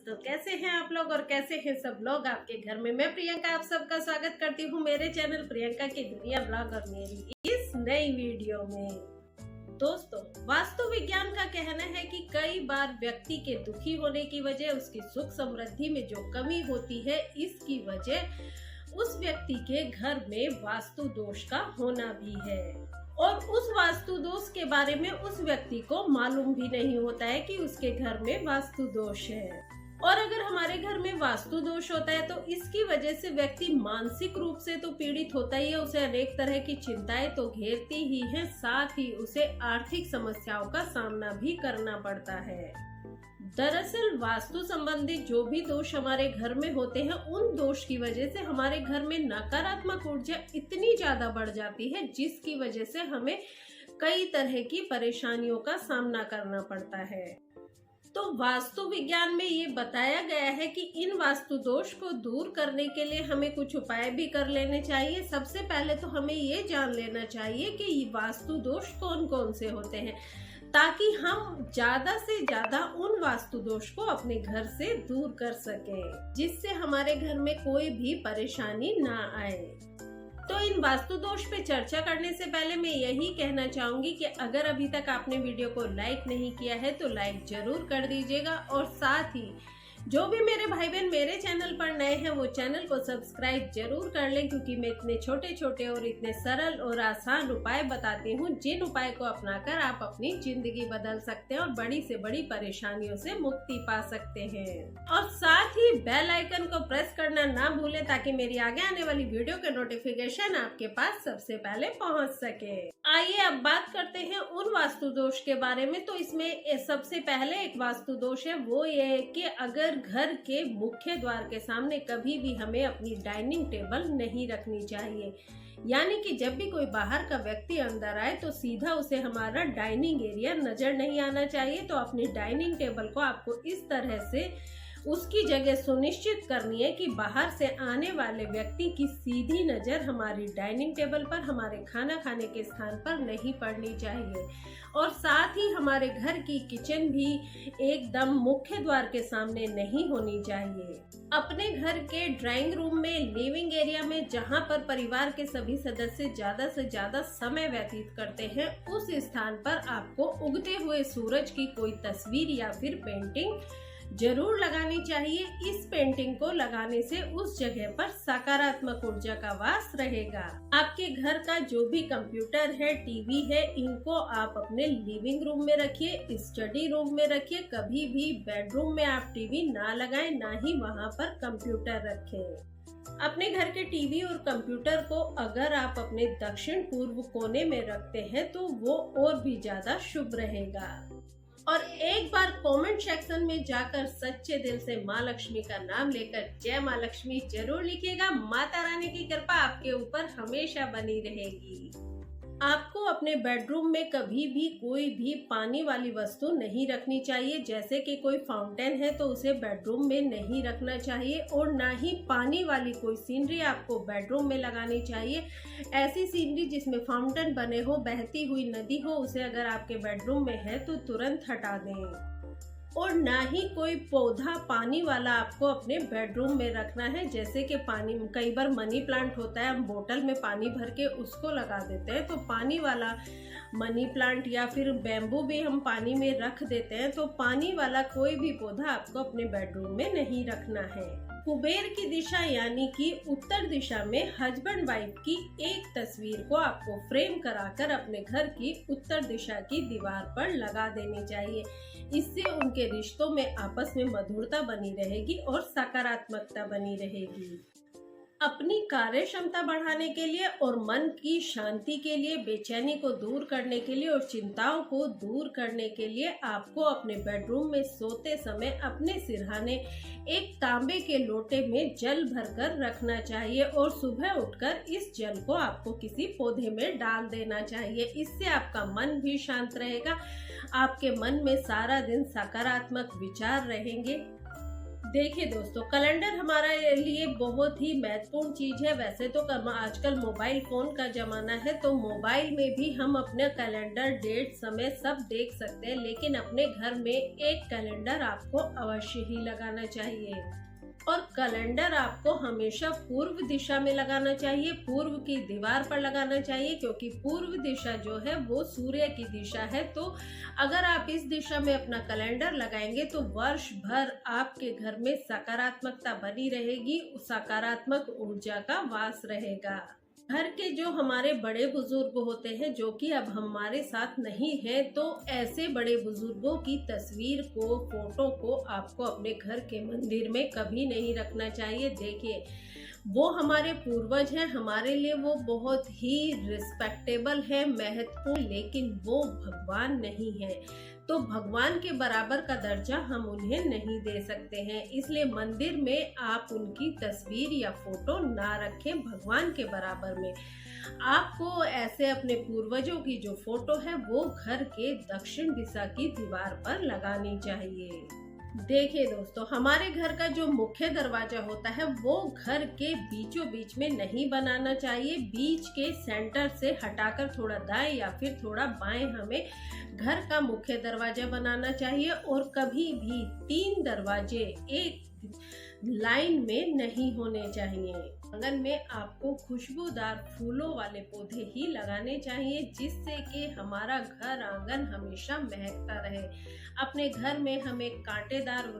दोस्तों, कैसे हैं आप लोग और कैसे हैं सब लोग आपके घर में। मैं प्रियंका आप सबका स्वागत करती हूँ मेरे चैनल प्रियंका की दुनिया ब्लॉग और मेरी इस नई वीडियो में। दोस्तों, वास्तु विज्ञान का कहना है कि कई बार व्यक्ति के दुखी होने की वजह उसकी सुख समृद्धि में जो कमी होती है, इसकी वजह उस व्यक्ति के घर में वास्तु दोष का होना भी है और उस वास्तु दोष के बारे में उस व्यक्ति को मालूम भी नहीं होता है कि उसके घर में वास्तु दोष है। और अगर हमारे घर में वास्तु दोष होता है तो इसकी वजह से व्यक्ति मानसिक रूप से तो पीड़ित होता ही है, उसे अनेक तरह की चिंताएं तो घेरती ही हैं, साथ ही उसे आर्थिक समस्याओं का सामना भी करना पड़ता है। दरअसल वास्तु संबंधित जो भी दोष हमारे घर में होते हैं, उन दोष की वजह से हमारे घर में नकारात्मक ऊर्जा इतनी ज्यादा बढ़ जाती है, जिसकी वजह से हमें कई तरह की परेशानियों का सामना करना पड़ता है। तो वास्तु विज्ञान में ये बताया गया है कि इन वास्तु दोष को दूर करने के लिए हमें कुछ उपाय भी कर लेने चाहिए। सबसे पहले तो हमें ये जान लेना चाहिए कि ये वास्तु दोष कौन कौन से होते हैं, ताकि हम ज्यादा से ज्यादा उन वास्तु दोष को अपने घर से दूर कर सकें, जिससे हमारे घर में कोई भी परेशानी ना आए। तो इन वास्तु दोष पे चर्चा करने से पहले मैं यही कहना चाहूंगी कि अगर अभी तक आपने वीडियो को लाइक नहीं किया है तो लाइक जरूर कर दीजिएगा, और साथ ही जो भी मेरे भाई बहन मेरे चैनल पर नए हैं वो चैनल को सब्सक्राइब जरूर कर लें, क्योंकि मैं इतने छोटे छोटे और इतने सरल और आसान उपाय बताती हूँ, जिन उपाय को अपनाकर आप अपनी जिंदगी बदल सकते हैं और बड़ी से बड़ी परेशानियों से मुक्ति पा सकते हैं। और साथ ही बेल आइकन को प्रेस करना ना भूलें, ताकि मेरी आगे आने वाली वीडियो के नोटिफिकेशन आपके पास सबसे पहले पहुँच सके। आइए अब बात करते हैं उन वास्तु दोष के बारे में। तो इसमें सबसे पहले एक वास्तु दोष है, वो ये है कि अगर घर के मुख्य द्वार के सामने कभी भी हमें अपनी डाइनिंग टेबल नहीं रखनी चाहिए। यानी कि जब भी कोई बाहर का व्यक्ति अंदर आए तो सीधा उसे हमारा डाइनिंग एरिया नजर नहीं आना चाहिए। तो अपनी डाइनिंग टेबल को आपको इस तरह से उसकी जगह सुनिश्चित करनी है कि बाहर से आने वाले व्यक्ति की सीधी नजर हमारी डाइनिंग टेबल पर, हमारे खाना खाने के स्थान पर नहीं पड़नी चाहिए। और साथ ही हमारे घर की किचन भी एकदम मुख्य द्वार के सामने नहीं होनी चाहिए। अपने घर के ड्राइंग रूम में, लिविंग एरिया में, जहां पर परिवार के सभी सदस्य ज्यादा से ज्यादा समय व्यतीत करते हैं, उस स्थान पर आपको उगते हुए सूरज की कोई तस्वीर या फिर पेंटिंग जरूर लगानी चाहिए। इस पेंटिंग को लगाने से उस जगह पर सकारात्मक ऊर्जा का वास रहेगा। आपके घर का जो भी कंप्यूटर है, टीवी है, इनको आप अपने लिविंग रूम में रखिए, स्टडी रूम में रखिए। कभी भी बेडरूम में आप टीवी ना लगाएं, ना ही वहां पर कंप्यूटर रखें। अपने घर के टीवी और कंप्यूटर को अगर आप अपने दक्षिण पूर्व कोने में रखते हैं तो वो और भी ज्यादा शुभ रहेगा। और एक बार कमेंट सेक्शन में जाकर सच्चे दिल से माँ लक्ष्मी का नाम लेकर जय माँ लक्ष्मी जरूर लिखिएगा। माता रानी की कृपा आपके ऊपर हमेशा बनी रहेगी। आपको अपने बेडरूम में कभी भी कोई भी पानी वाली वस्तु नहीं रखनी चाहिए। जैसे कि कोई फाउंटेन है तो उसे बेडरूम में नहीं रखना चाहिए, और ना ही पानी वाली कोई सीनरी आपको बेडरूम में लगानी चाहिए। ऐसी सीनरी जिसमें फाउंटेन बने हो, बहती हुई नदी हो, उसे अगर आपके बेडरूम में है तो तुरंत हटा दें। और ना ही कोई पौधा पानी वाला आपको अपने बेडरूम में रखना है। जैसे कि पानी, कई बार मनी प्लांट होता है, हम बोतल में पानी भर के उसको लगा देते हैं, तो पानी वाला मनी प्लांट या फिर बैम्बू भी हम पानी में रख देते हैं। तो पानी वाला कोई भी पौधा आपको अपने बेडरूम में नहीं रखना है। कुबेर की दिशा यानी कि उत्तर दिशा में हस्बैंड वाइफ की एक तस्वीर को आपको फ्रेम कराकर अपने घर की उत्तर दिशा की दीवार पर लगा देनी चाहिए। इससे उनके रिश्तों में आपस में मधुरता बनी रहेगी और सकारात्मकता बनी रहेगी। अपनी कार्य क्षमता बढ़ाने के लिए और मन की शांति के लिए, बेचैनी को दूर करने के लिए और चिंताओं को दूर करने के लिए आपको अपने बेडरूम में सोते समय अपने सिरहाने एक तांबे के लोटे में जल भरकर रखना चाहिए, और सुबह उठकर इस जल को आपको किसी पौधे में डाल देना चाहिए। इससे आपका मन भी शांत रहेगा, आपके मन में सारा दिन सकारात्मक विचार रहेंगे। देखिए दोस्तों, कैलेंडर हमारे लिए बहुत ही महत्वपूर्ण चीज है। वैसे तो आजकल मोबाइल फोन का जमाना है, तो मोबाइल में भी हम अपने कैलेंडर, डेट, समय सब देख सकते हैं, लेकिन अपने घर में एक कैलेंडर आपको अवश्य ही लगाना चाहिए। और कैलेंडर आपको हमेशा पूर्व दिशा में लगाना चाहिए, पूर्व की दीवार पर लगाना चाहिए, क्योंकि पूर्व दिशा जो है वो सूर्य की दिशा है। तो अगर आप इस दिशा में अपना कैलेंडर लगाएंगे तो वर्ष भर आपके घर में सकारात्मकता बनी रहेगी, सकारात्मक ऊर्जा का वास रहेगा। घर के जो हमारे बड़े बुजुर्ग होते हैं, जो कि अब हमारे साथ नहीं है, तो ऐसे बड़े बुजुर्गों की तस्वीर को, फोटो को आपको अपने घर के मंदिर में कभी नहीं रखना चाहिए। देखिए, वो हमारे पूर्वज हैं, हमारे लिए वो बहुत ही रिस्पेक्टेबल है, महत्वपूर्ण, लेकिन वो भगवान नहीं है। तो भगवान के बराबर का दर्जा हम उन्हें नहीं दे सकते हैं, इसलिए मंदिर में आप उनकी तस्वीर या फोटो ना रखें भगवान के बराबर में। आपको ऐसे अपने पूर्वजों की जो फोटो है वो घर के दक्षिण दिशा की दीवार पर लगानी चाहिए। देखिए दोस्तों, हमारे घर का जो मुख्य दरवाजा होता है वो घर के बीचों बीच में नहीं बनाना चाहिए। बीच के सेंटर से हटाकर थोड़ा दाएं या फिर थोड़ा बाएं हमें घर का मुख्य दरवाजा बनाना चाहिए। और कभी भी 3 दरवाजे एक लाइन में नहीं होने चाहिए। आंगन में आपको खुशबूदार फूलों वाले पौधे ही लगाने चाहिए, जिससे कि हमारा घर आंगन हमेशा महकता रहे। अपने घर में हमें कांटेदार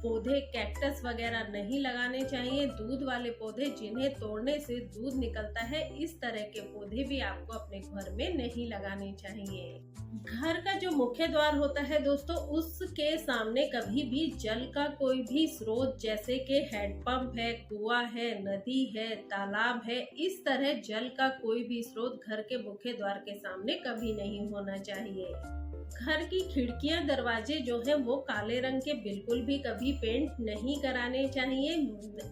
पौधे, कैक्टस वगैरह नहीं लगाने चाहिए। दूध वाले पौधे जिन्हें तोड़ने से दूध निकलता है, इस तरह के पौधे भी आपको अपने घर में नहीं लगाने चाहिए। घर का जो मुख्य द्वार होता है दोस्तों, उसके सामने कभी भी जल का कोई भी स्रोत, जैसे कि हैंडपंप है, कुआं है, नदी है, तालाब है, इस तरह जल का कोई भी स्रोत घर के मुख्य द्वार के सामने कभी नहीं होना चाहिए। घर की खिड़कियां, दरवाजे जो है वो काले रंग के बिल्कुल भी कभी पेंट नहीं कराने चाहिए।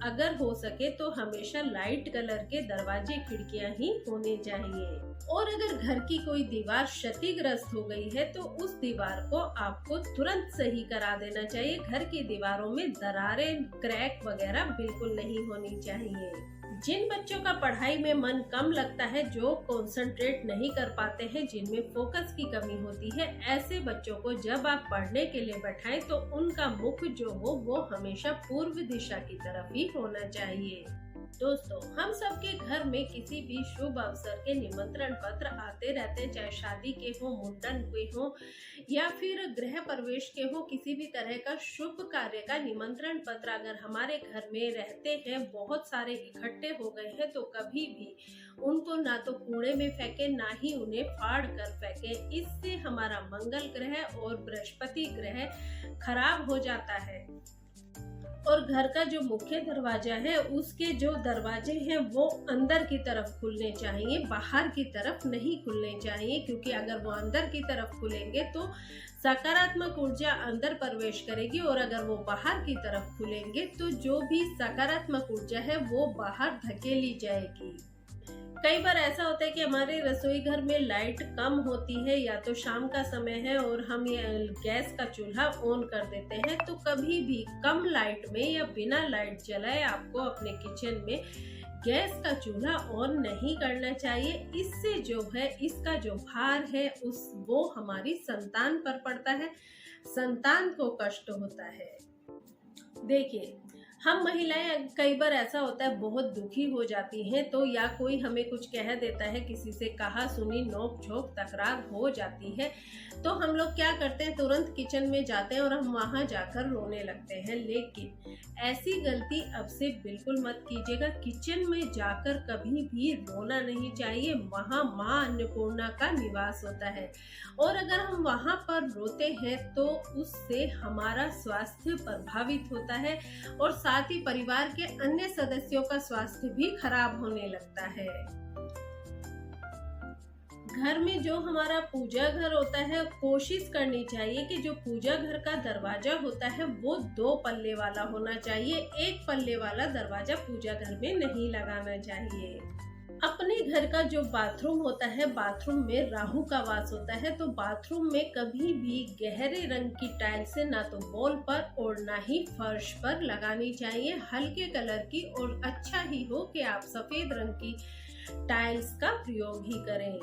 अगर हो सके तो हमेशा लाइट कलर के दरवाजे, खिड़कियां ही होने चाहिए। और अगर घर की कोई दीवार क्षतिग्रस्त हो गई है तो उस दीवार को आपको तुरंत सही करा देना चाहिए। घर की दीवारों में दरारें, क्रैक वगैरह बिल्कुल नहीं होनी चाहिए। जिन बच्चों का पढ़ाई में मन कम लगता है, जो कंसंट्रेट नहीं कर पाते हैं, जिनमें फोकस की कमी होती है, ऐसे बच्चों को जब आप पढ़ने के लिए बैठाएं तो उनका मुख जो हो वो हमेशा पूर्व दिशा की तरफ ही होना चाहिए। दोस्तों, हम सबके घर में किसी भी शुभ अवसर के निमंत्रण पत्र आते रहते हैं, चाहे शादी के हो, मुंडन के हो या फिर गृह प्रवेश के हो। किसी भी तरह का शुभ कार्य का निमंत्रण पत्र अगर हमारे घर में रहते हैं, बहुत सारे इकट्ठे हो गए हैं, तो कभी भी उनको ना तो कूड़े में फेंके, ना ही उन्हें फाड़ कर फेंके। इससे हमारा मंगल ग्रह और बृहस्पति ग्रह खराब हो जाता है। और घर का जो मुख्य दरवाजा है, उसके जो दरवाजे हैं वो अंदर की तरफ खुलने चाहिए, बाहर की तरफ नहीं खुलने चाहिए, क्योंकि अगर वो अंदर की तरफ खुलेंगे तो सकारात्मक ऊर्जा अंदर प्रवेश करेगी, और अगर वो बाहर की तरफ खुलेंगे तो जो भी सकारात्मक ऊर्जा है वो बाहर धकेली जाएगी। कई बार ऐसा होता है कि हमारे रसोई घर में लाइट कम होती है, या तो शाम का समय है और हम ये गैस का चूल्हा ऑन कर देते हैं, तो कभी भी कम लाइट में या बिना लाइट जलाए आपको अपने किचन में गैस का चूल्हा ऑन नहीं करना चाहिए। इससे जो है, इसका जो भार है वो हमारी संतान पर पड़ता है, संतान को कष्ट होता है। देखिए, हम महिलाएं कई बार ऐसा होता है बहुत दुखी हो जाती हैं, तो या कोई हमें कुछ कह देता है, किसी से कहा सुनी, नोक झोंक, तकरार हो जाती है, तो हम लोग क्या करते हैं, तुरंत किचन में जाते हैं और हम वहां जाकर रोने लगते हैं। लेकिन ऐसी गलती अब से बिल्कुल मत कीजिएगा। किचन में जाकर कभी भी रोना नहीं चाहिए। वहां माँ अन्नपूर्णा का निवास होता है, और अगर हम वहां पर रोते हैं तो उससे हमारा स्वास्थ्य प्रभावित होता है, और साथ ही परिवार के अन्य सदस्यों का स्वास्थ्य भी खराब होने लगता है। घर में जो हमारा पूजा घर होता है, कोशिश करनी चाहिए कि जो पूजा घर का दरवाजा होता है वो 2 पल्ले वाला होना चाहिए। 1 पल्ले वाला दरवाजा पूजा घर में नहीं लगाना चाहिए। अपने घर का जो बाथरूम होता है, बाथरूम में राहु का वास होता है, तो बाथरूम में कभी भी गहरे रंग की टाइल्स ना तो वॉल पर और ना ही फर्श पर लगानी चाहिए। हल्के कलर की, और अच्छा ही हो कि आप सफेद रंग की टाइल्स का प्रयोग ही करें।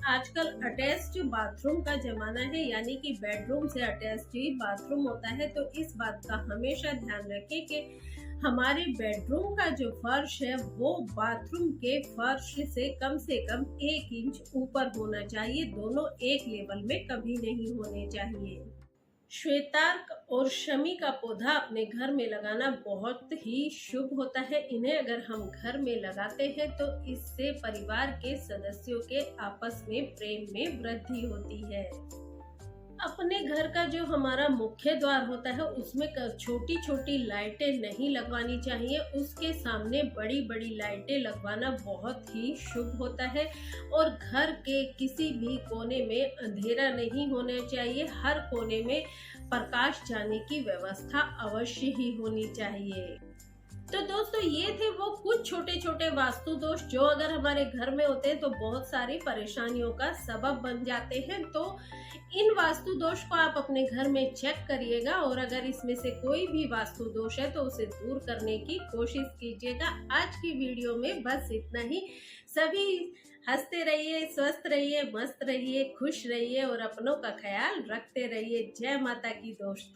आजकल अटैच्ड बाथरूम का जमाना है, यानी कि बेडरूम से अटैच्ड ही बाथरूम होता है, तो इस बात का हमेशा ध्यान रखें कि हमारे बेडरूम का जो फर्श है वो बाथरूम के फर्श से कम 1 इंच ऊपर होना चाहिए। दोनों एक लेवल में कभी नहीं होने चाहिए। श्वेतार्क और शमी का पौधा अपने घर में लगाना बहुत ही शुभ होता है। इन्हें अगर हम घर में लगाते हैं तो इससे परिवार के सदस्यों के आपस में प्रेम में वृद्धि होती है। अपने घर का जो हमारा मुख्य द्वार होता है उसमें छोटी छोटी लाइटें नहीं लगवानी चाहिए। उसके सामने बड़ी बड़ी लाइटें लगवाना बहुत ही शुभ होता है। और घर के किसी भी कोने में अंधेरा नहीं होना चाहिए। हर कोने में प्रकाश जाने की व्यवस्था अवश्य ही होनी चाहिए। तो दोस्तों, ये थे वो कुछ छोटे छोटे वास्तु दोष जो अगर हमारे घर में होते हैं तो बहुत सारी परेशानियों का सबब बन जाते हैं। तो इन वास्तु दोष को आप अपने घर में चेक करिएगा, और अगर इसमें से कोई भी वास्तु दोष है तो उसे दूर करने की कोशिश कीजिएगा। आज की वीडियो में बस इतना ही। सभी हंसते रहिए, स्वस्थ रहिए, मस्त रहिए, खुश रहिए और अपनों का ख्याल रखते रहिए। जय माता की दोस्तों।